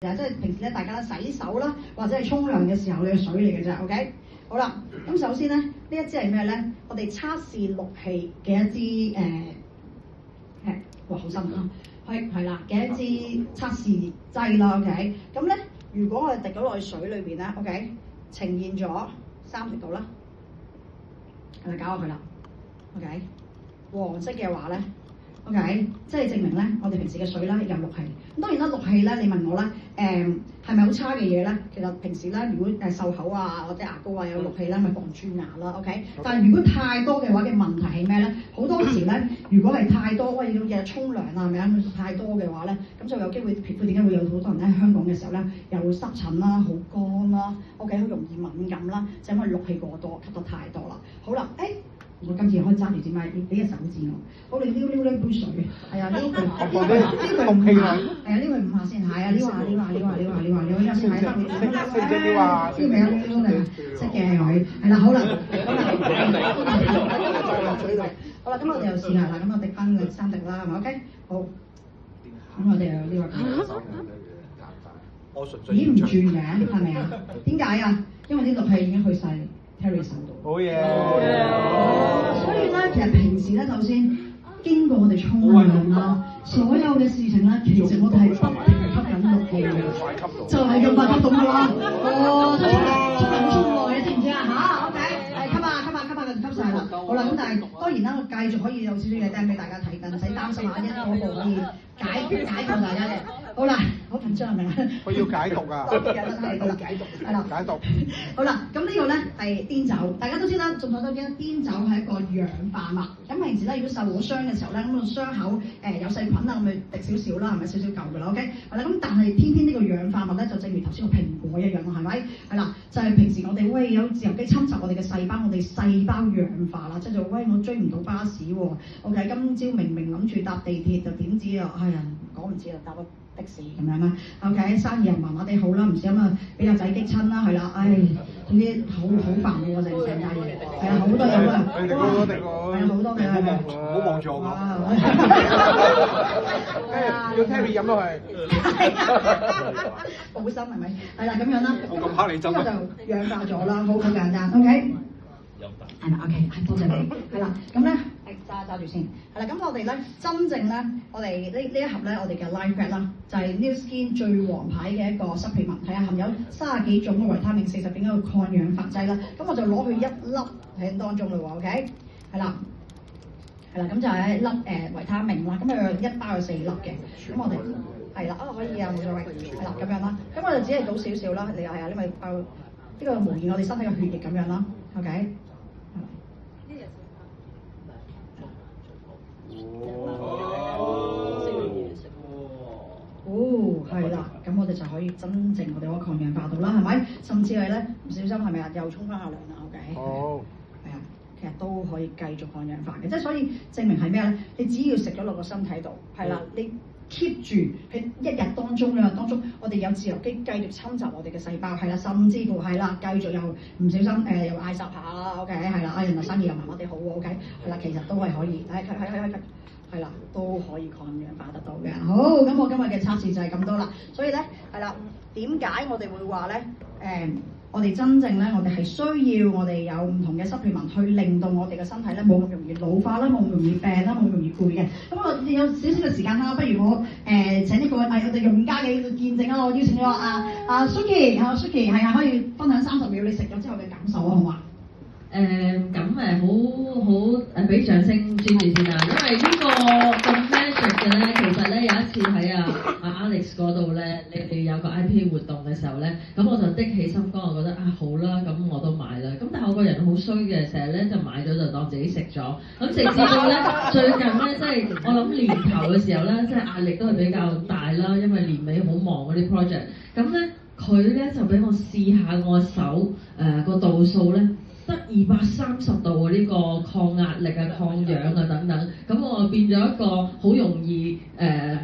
即係平時咧，大家洗手啦，或者係沖涼嘅時候嘅水嚟嘅啫。OK， 好啦，咁首先咧，呢一支係咩咧？我哋測試氯氣嘅一支哇好深啊，係啦嘅一支測試劑啦。OK， 咁咧，如果我哋滴咗落去水裏邊咧 ，OK， 呈現咗30度啦，係咪搞下佢啦 ？OK， 黃色嘅話咧。OK， 即係證明咧，我哋平時嘅水咧有氯氣。咁當然啦，氯氣咧，你問我咧，係咪好差嘅嘢咧？其實平時咧，如果漱口啊或者牙膏啊有氯氣咧，咪防蛀牙啦。OK， 但係如果太多嘅話嘅問題係咩咧？好多時咧，如果係太多，喂，要日日沖涼啊，係咪啊？太多嘅話咧，咁就有機會皮膚點解會有好多人喺香港嘅時候咧，又濕疹啦、好乾啦 ，OK， 好容易敏感啦，就因為氯氣過多，吸得太多啦。好啦，我今次可以揸住支咪，俾隻手指我。好，你撩呢杯水，係啊，撩佢5下，係啊，撩佢5下先，係啊，撩下，一下先，係得你撩啊，知未啊？撩嚟，識嘅佢，係啦，好啦，好啦，咁我哋又試下啦，咁我滴翻佢3滴啦，係咪 ？OK， 好，咁我哋又撩下。咦唔轉嘅，係咪啊？點解啊？因為啲氯氣已經去晒 Terry 手度。好嘢！所以咧，其實平時咧，首先經過我哋沖涼啦，所有嘅事情咧，其實我哋係不停吸緊氯氣嘅，就係咁快吸到㗎啦。沖涼沖耐嘅知唔知啊？嚇 ，OK， 係吸就吸晒啦。好啦，咁但係當然啦，我繼續可以有少少嘢掟俾大家睇緊，唔使擔心啊，一步步可以解救大家嘅。好啦，好緊張係咪啊？我要解毒啊！係啦，解毒。好啦，咁呢個咧係碘酒，大家都知啦，眾所周知，碘酒係一個氧化物。咁平時咧，如果受咗傷嘅時候咧，咁個傷口有細菌啊，咁咪滴少少啦，係咪少少嚿㗎啦 ？OK， 係啦，咁但係偏偏呢個氧化物咧，就正如頭先個蘋果一樣，係咪？係啦，就係平時我哋喂有自由基侵襲我哋嘅細胞，我哋細胞氧化啦，即係就喂我追唔到巴士喎。OK， 今朝明明諗住搭地鐵，就點知啊，係啊，講唔知就搭的士咁樣啦 ，OK， 生意又麻麻地好啦，唔小心啊俾個仔激親啦，係啦，總之好煩嘅喎，成家嘢，係啊，好多嘢啊，係啊，好多嘅，唔好望住我講，要 Terry 飲落去，保心係咪？係啦，咁樣啦，我咁黑你針，咁就氧化咗啦，好簡單 ，OK。係啦 ，OK， 係多謝你，係啦，咁咧揸住先，係啦，咁我哋咧真正咧，我哋呢一盒咧，我哋嘅 Life Grad 啦，就係 New Skin 最王牌嘅一個supplement，係啊，含有30幾種嘅維他命40點嘅抗氧化劑啦，咁我就攞佢1粒喺當中嘞喎 ，OK， 係啦，咁就係一粒維他命啦，咁佢1包有4粒嘅，咁我哋係啦，可以啊，冇所謂，係啦，咁樣啦，咁我哋只係倒少少啦，你又係啊，因為包呢個模擬我哋身體嘅血液咁樣啦 ，OK。係啦，咁我哋就可以真正我哋嗰個抗氧化到啦，係咪？甚至係咧唔小心係咪啊？又沖翻下涼啦 ，OK？好，係啊，其實都可以繼續抗氧化嘅，即係所以證明係咩咧？你只要食咗落個身體度，係啦，你 keep 住喺1日當中2日當中，我哋有自由基繼續侵襲我哋嘅細胞，係啦，甚至乎係啦，繼續又唔小心又嗌霎下啦 ，OK？ 係啦，原來生意又麻麻地好喎 ，OK？ 係啦，其實都係可以，係啦，都可以抗氧化得到嘅。好，咁我今日嘅測試就係咁多啦。所以咧，係啦，點解我哋會話咧？我哋真正咧，我哋係需要我哋有唔同嘅supplement去令到我哋嘅身體咧冇咁容易老化啦，冇咁容易病啦，冇咁容易攰嘅。咁我有少少嘅時間啦，不如我請一個我哋用家嘅見證啊，我邀請咗Suki 係啊，可以分享30秒你食咗之後嘅感受啊，好嘛？好俾掌聲支持先啦，因為呢個咁 magic 嘅咧，其實咧有一次喺Alex 嗰度咧，你哋有個 IP 活動嘅時候咧，咁我就的起心肝，我覺得好啦，咁我都買啦。咁但係我個人好衰嘅，成日咧就買咗就當自己食咗。咁直至到咧最近咧，即係我諗年頭嘅時候咧，即係壓力都係比較大啦，因為年尾好忙嗰啲 project。咁咧佢咧就俾我試下我手個度數咧。得230度喎，呢個抗壓力啊、抗氧啊等等，咁我變咗一個好容易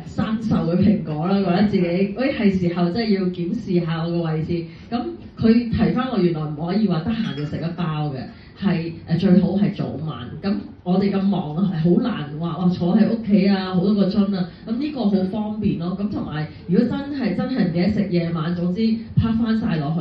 生鏽嘅蘋果啦，覺得自己係時候真係要檢視下我個位置。咁佢提翻我原來唔可以話得閒就食一包嘅，係最好係早晚。咁我哋咁忙啊，係好難話坐喺屋企啊，好多個鐘啊。咁呢個好方便咯。咁同埋如果真係唔記得食夜晚，總之拍翻晒落去。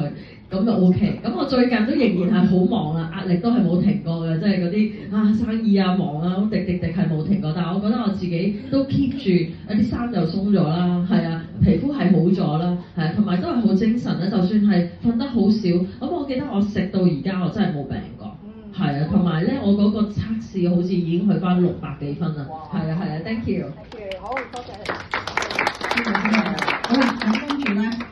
咁就 OK，咁我最近都仍然係好忙啊，壓力都係冇停過嘅，即係嗰啲生意啊忙啊，滴係冇停過。但係我覺得我自己都 keep 住一啲衫就鬆咗啦，係啊，皮膚係好咗啦，係啊，同埋都係好精神啦。就算係瞓得好少，咁我記得我食到而家我真係冇病過，係啊，同埋咧我嗰個測試好似已經去翻600幾分啦，係啊 ，thank you，好多謝你，好啦，咁跟住咧。